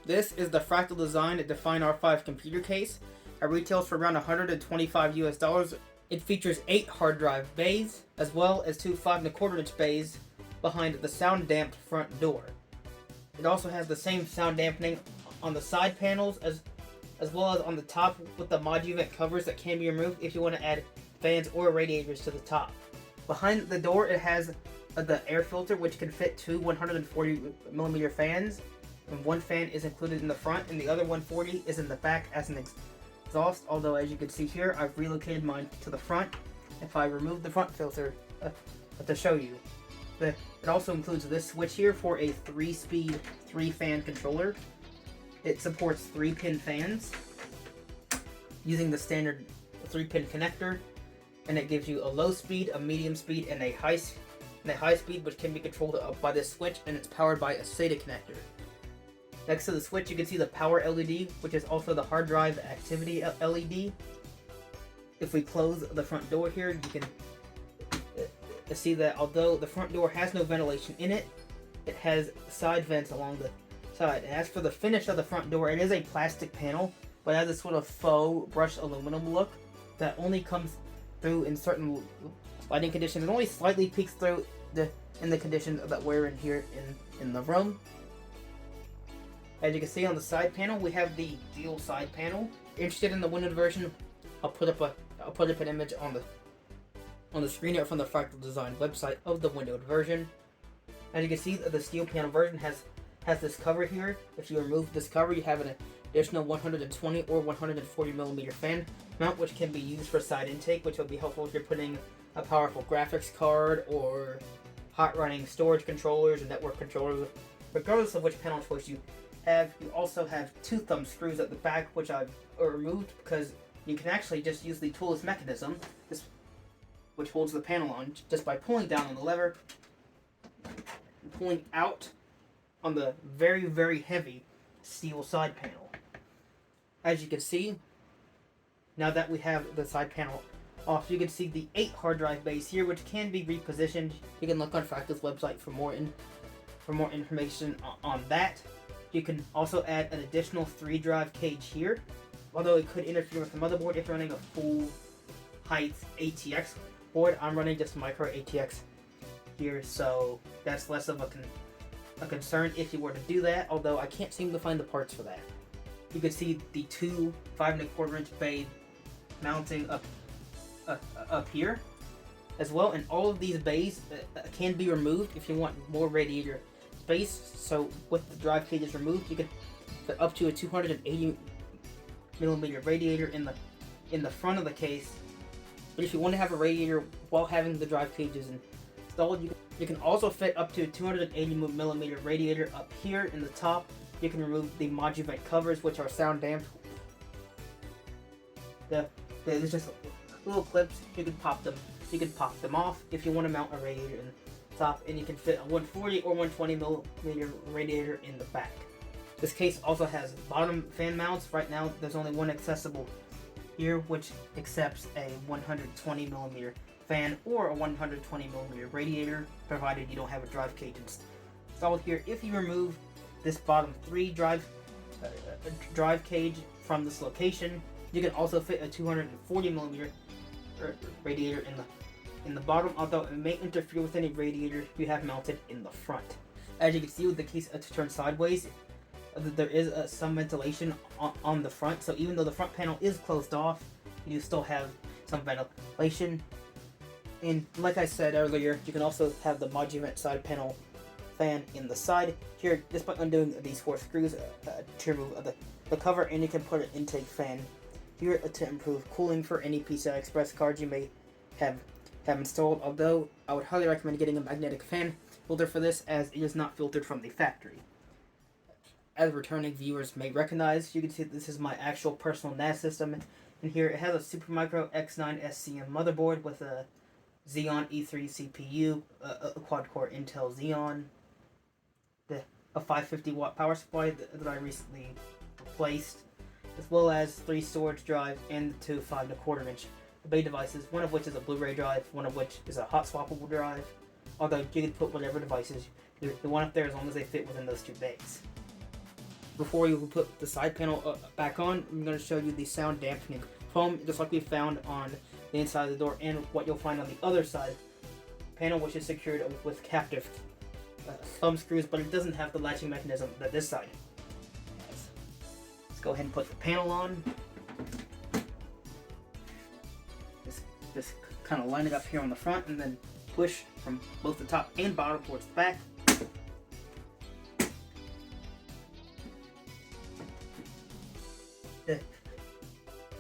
This is the Fractal Design Define R5 computer case. It retails for around $125 US. It features 8 hard drive bays, as well as 2 5¼ bays behind the sound damped front door. It also has the same sound dampening on the side panels as well as on the top, with the mod vent covers that can be removed if you want to add fans or radiators to the top. Behind the door it has the air filter, which can fit 2 140mm fans, and 1 fan is included in the front and the other 140 is in the back as an exhaust, although as you can see here I've relocated mine to the front. If I remove the front filter to show you, it also includes this switch here for a 3-speed 3-fan controller. It supports 3-pin fans using the standard 3-pin connector, and it gives you a low speed, a medium speed, and a high speed, which can be controlled by this switch, and it's powered by a SATA connector. Next to the switch you can see the power LED, which is also the hard drive activity LED. If we close the front door here, you can see that although the front door has no ventilation in it, it has side vents along the side. And as for the finish of the front door, it is a plastic panel, but it has this sort of faux brushed aluminum look that only comes through in certain lighting conditions and only slightly peeks through in the conditions that we're in here in the room. As you can see on the side panel, we have the dual side panel. If you're interested in the windowed version, I'll put up an image on the screen here from the Fractal Design website of the windowed version. As you can see, the steel panel version has this cover here. If you remove this cover, you have an additional 120 or 140mm fan mount, which can be used for side intake, which will be helpful if you're putting a powerful graphics card or hot running storage controllers or network controllers. Regardless of which panel choice you have, you also have 2 thumb screws at the back, which I've removed because you can actually just use the toolless mechanism, which holds the panel on, just by pulling down on the lever and pulling out on the very, very heavy steel side panel. As you can see, now that we have the side panel off, you can see the 8 hard drive bays here, which can be repositioned. You can look on Fractal's website for more information on that. You can also add an additional 3 drive cage here, although it could interfere with the motherboard if you're running a full height ATX board. I'm running just micro ATX here, so that's less of a concern if you were to do that, although I can't seem to find the parts for that. You can see the 2 5¼ bay mounting up here as well, and all of these bays can be removed if you want more radiator space. So with the drive cages removed, you can fit up to a 280mm radiator in the front of the case. But if you want to have a radiator while having the drive cages installed, you can also fit up to a 280mm radiator up here in the top. You can remove the mod vent covers, which are sound damped. There's just little clips. You can pop them off if you want to mount a radiator in the top, and you can fit a 140 or 120mm radiator in the back. This case also has bottom fan mounts. Right now there's only one accessible here, which accepts a 120mm fan or a 120mm radiator, provided you don't have a drive cage installed here. If you remove this bottom 3 drive cage from this location, you can also fit a 240mm radiator in the bottom, although it may interfere with any radiator you have mounted in the front. As you can see with the case turned sideways, there is some ventilation on the front, so even though the front panel is closed off, you still have some ventilation. And like I said earlier, you can also have the mod vent side panel fan in the side here, just by undoing these 4 screws to remove the cover, and you can put an intake fan here to improve cooling for any PCI Express cards you may have installed, although I would highly recommend getting a magnetic fan filter for this, as it is not filtered from the factory. As returning viewers may recognize, you can see this is my actual personal NAS system, and here it has a Supermicro X9 SCM motherboard with a Xeon E3 CPU, a quad-core Intel Xeon, a 550-watt power supply that I recently replaced, as well as 3 storage drives and 2 5¼ bay devices, one of which is a Blu-ray drive, one of which is a hot swappable drive, although you can put whatever devices you want up there as long as they fit within those 2 bays. before you put the side panel back on, I'm going to show you the sound dampening foam, just like we found on the inside of the door, and what you'll find on the other side panel, which is secured with captive thumb screws, but it doesn't have the latching mechanism that this side has. Let's go ahead and put the panel on. Just kind of line it up here on the front, and then push from both the top and bottom towards the back.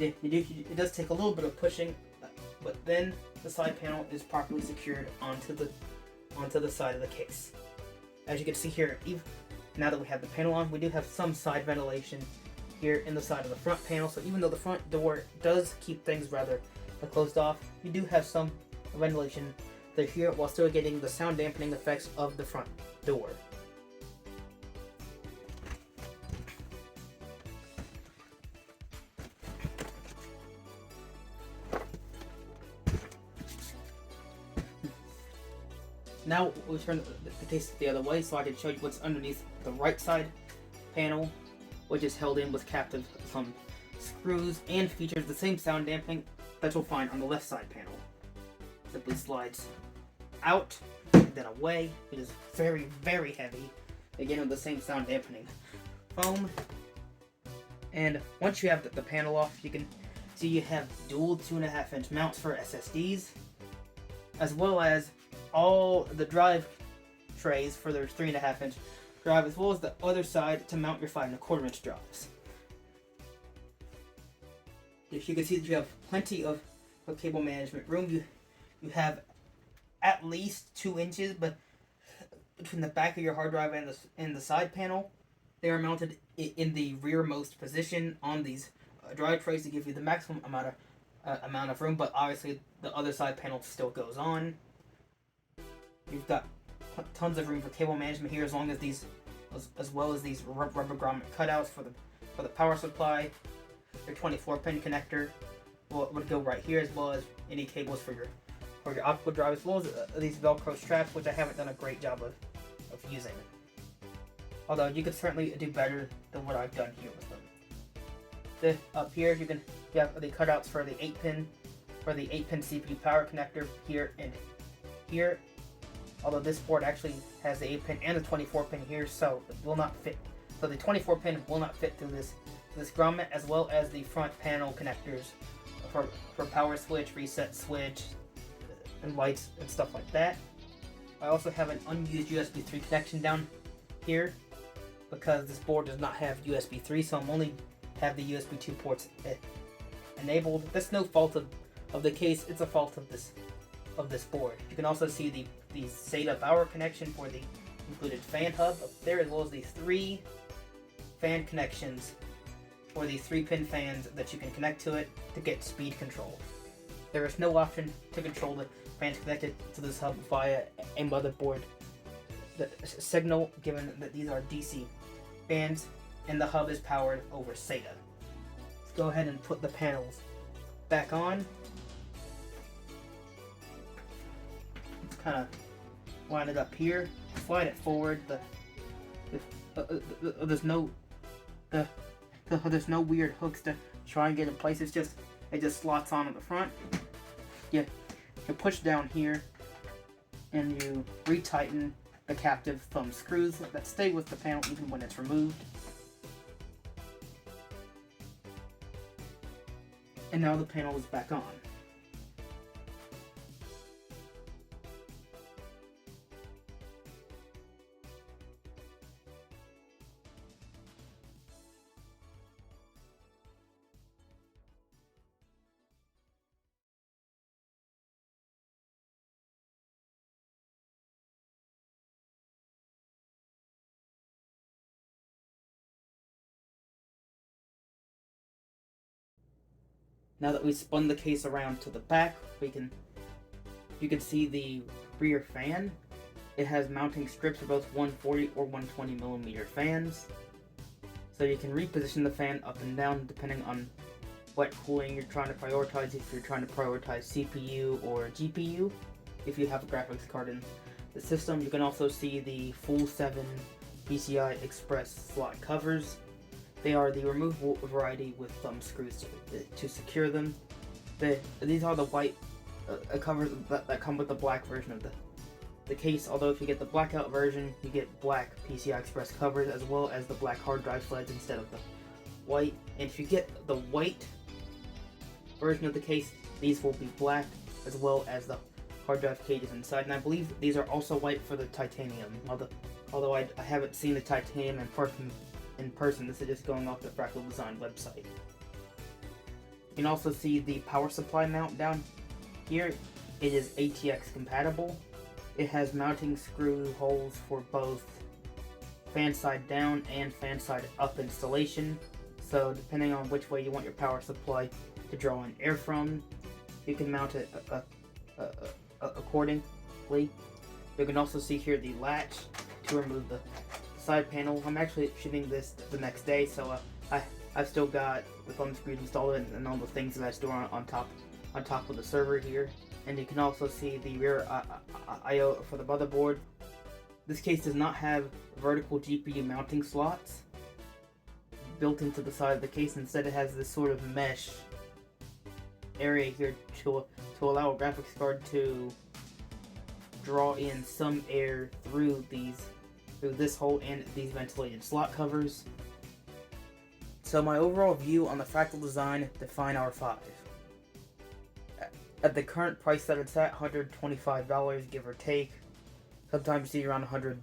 It does take a little bit of pushing, but then the side panel is properly secured onto the side of the case. As you can see here, even now that we have the panel on, we do have some side ventilation here in the side of the front panel. So even though the front door does keep things rather closed off, you do have some ventilation here while still getting the sound dampening effects of the front door. Now we'll turn the case the other way so I can show you what's underneath the right side panel, which is held in with captive thumb screws and features the same sound dampening that you'll find on the left side panel. Simply slides out and then away. It is very, very heavy. Again, with the same sound dampening foam. And once you have the panel off, you can see you have dual 2.5-inch mounts for SSDs, as well as all the drive trays for their 3.5-inch drive, as well as the other side to mount your 5.25-inch drives. If you can see that you have plenty of cable management room, you have at least 2 inches, but between the back of your hard drive and the side panel, they are mounted in the rearmost position on these drive trays to give you the maximum amount of room. But obviously, the other side panel still goes on. You've got tons of room for cable management here, as well as these rubber grommet cutouts for the power supply. Your 24-pin connector would go right here, as well as any cables for your optical drive, as well as these Velcro straps, which I haven't done a great job of using. Although you could certainly do better than what I've done here with them. Up here, you have the cutouts for the 8-pin CPU power connector here and here. Although this board actually has the 8-pin and the 24-pin here, so it will not fit. So the 24-pin will not fit through this grommet, as well as the front panel connectors for power switch, reset switch, and lights and stuff like that. I also have an unused USB 3 connection down here because this board does not have USB 3, so I'm only have the USB 2 ports enabled. That's no fault of the case; it's a fault of this board. You can also see the SATA power connection for the included fan hub up there, as well as the 3 fan connections for the 3-pin fans that you can connect to it to get speed control. There is no option to control the fans connected to this hub via a motherboard signal, given that these are DC fans and the hub is powered over SATA. Let's go ahead and put the panels back on. Kind of line it up here, slide it forward. There's no weird hooks to try and get in place. It just slots on at the front. You push down here and you retighten the captive thumb screws that stay with the panel even when it's removed. And now the panel is back on. Now that we've spun the case around to the back, you can see the rear fan. It has mounting strips for both 140 or 120 millimeter fans. So you can reposition the fan up and down depending on what cooling you're trying to prioritize. If you're trying to prioritize CPU or GPU, if you have a graphics card in the system. You can also see the full 7 PCI Express slot covers They are the removable variety with thumb screws to secure them. These are the white covers that come with the black version of the case, although if you get the blackout version, you get black PCI Express covers as well as the black hard drive sleds instead of the white. And if you get the white version of the case, these will be black as well as the hard drive cages inside. And I believe these are also white for the titanium, although I haven't seen the titanium in person. This is just going off the Fractal Design website. You can also see the power supply mount down here. It is ATX compatible. It has mounting screw holes for both fan side down and fan side up installation. So depending on which way you want your power supply to draw in air from, you can mount it accordingly. You can also see here the latch to remove the side panel. I'm actually shooting this the next day, so I've still got the thumb screws installed and all the things that I store on top of the server here. And you can also see the rear I/O for the motherboard. This case does not have vertical GPU mounting slots built into the side of the case. Instead, it has this sort of mesh area here to allow a graphics card to draw in some air through this hole and these ventilated slot covers. So my overall view on the Fractal Design Define R5. At the current price that it's at, $125 give or take. Sometimes you see around 100,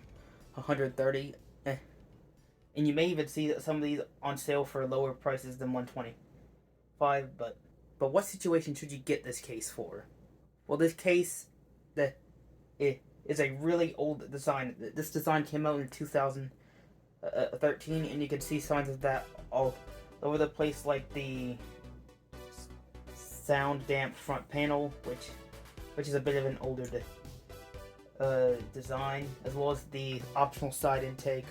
130. And you may even see some of these on sale for lower prices than $125. But what situation should you get this case for? Well, this case it is a really old design. This design came out in 2013, and you can see signs of that all over the place, like the sound damp front panel, which is a bit of an older design, as well as the optional side intake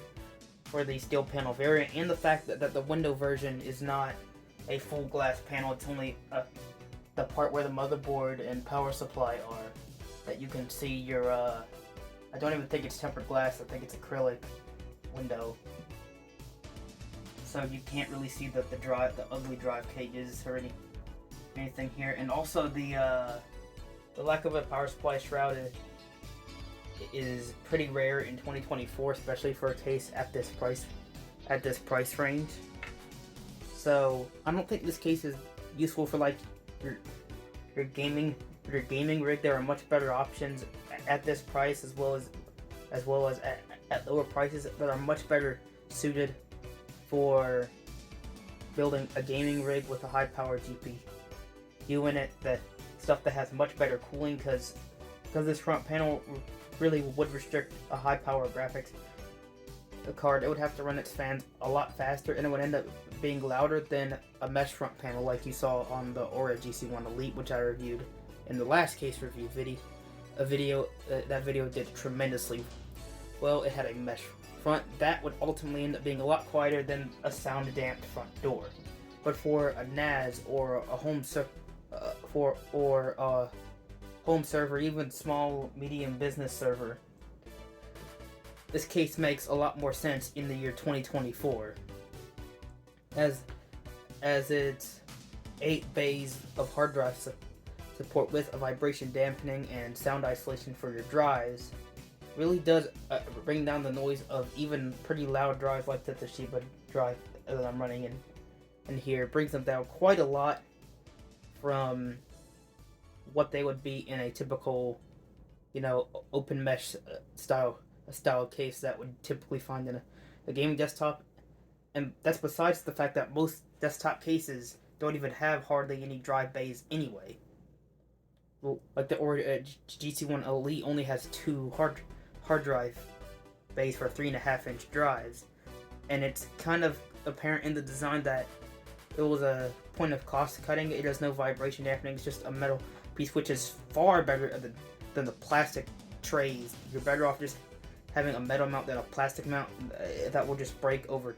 for the steel panel variant, and the fact that the window version is not a full glass panel. It's only the part where the motherboard and power supply are, that you can see your I don't even think it's tempered glass. I think it's acrylic window, so you can't really see the ugly drive cages or anything here. And also the lack of a power supply shroud is pretty rare in 2024, especially for a case at this price range. So I don't think this case is useful for like your gaming rig. There are much better options at this price, as well as at lower prices that are much better suited for building a gaming rig with a high power GPU in it. That stuff that has much better cooling, because this front panel really would restrict a high power graphics card. It would have to run its fans a lot faster, and it would end up being louder than a mesh front panel like you saw on the Aura GC1 Elite, which I reviewed in the last case review video. That video did tremendously well. It had a mesh front that would ultimately end up being a lot quieter than a sound damped front door. But for a NAS or a home server, even small medium business server, this case makes a lot more sense in the year 2024, as its 8 bays of hard drive support with a vibration dampening and sound isolation for your drives really does bring down the noise of even pretty loud drives like the Toshiba drive that I'm running in here. It brings them down quite a lot from what they would be in a typical, open mesh style case that would typically find in a gaming desktop. And that's besides the fact that most desktop cases don't even have hardly any drive bays anyway. Like the GC1 Elite only has 2 hard drive bays for 3.5-inch drives, and it's kind of apparent in the design that it was a point of cost cutting. It has no vibration dampening. It's just a metal piece, which is far better than the plastic trays. You're better off just having a metal mount than a plastic mount that will just break over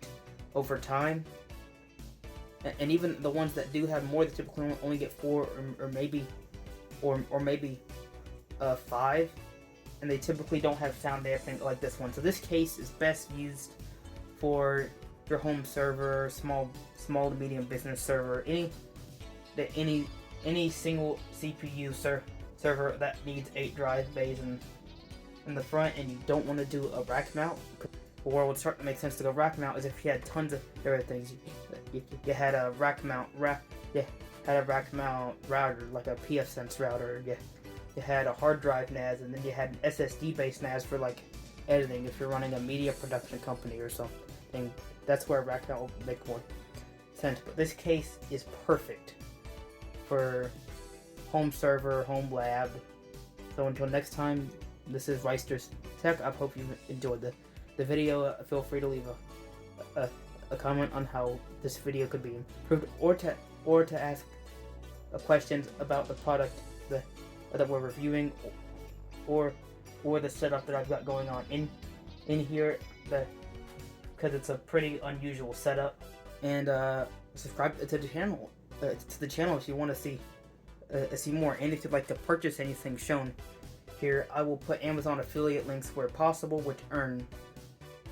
time. And even the ones that do have more, they typically only get 4 or maybe 5, and they typically don't have sound dampening like this one. So this case is best used for your home server, small to medium business server, any single CPU server that needs 8 drive bays in the front, and you don't want to do a rack mount. Or it would start to make sense to go rack mount is if you had tons of different things. You had a rack mount router, like a pfSense router. You had a hard drive NAS, and then you had an SSD based NAS for like editing if you're running a media production company or something. That's where a rack mount will make more sense. But this case is perfect for home server, home lab. So until next time, this is Reister's Tech. I hope you enjoyed the video. Feel free to leave a comment on how this video could be improved, or to ask questions about the product that we're reviewing, or the setup that I've got going on in here, because it's a pretty unusual setup. And subscribe to the channel if you want to see more. And if you'd like to purchase anything shown here, I will put Amazon affiliate links where possible, which earn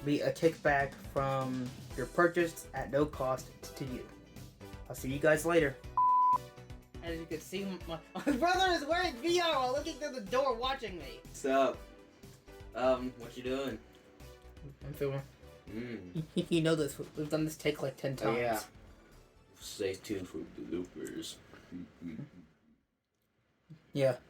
me a kickback from your purchase at no cost to you. I'll see you guys later. As you can see, my brother is wearing VR while looking through the door watching me. What's up? What you doing? I'm filming. You know this. We've done this take like 10 times. Oh, yeah. Stay tuned for bloopers. Yeah.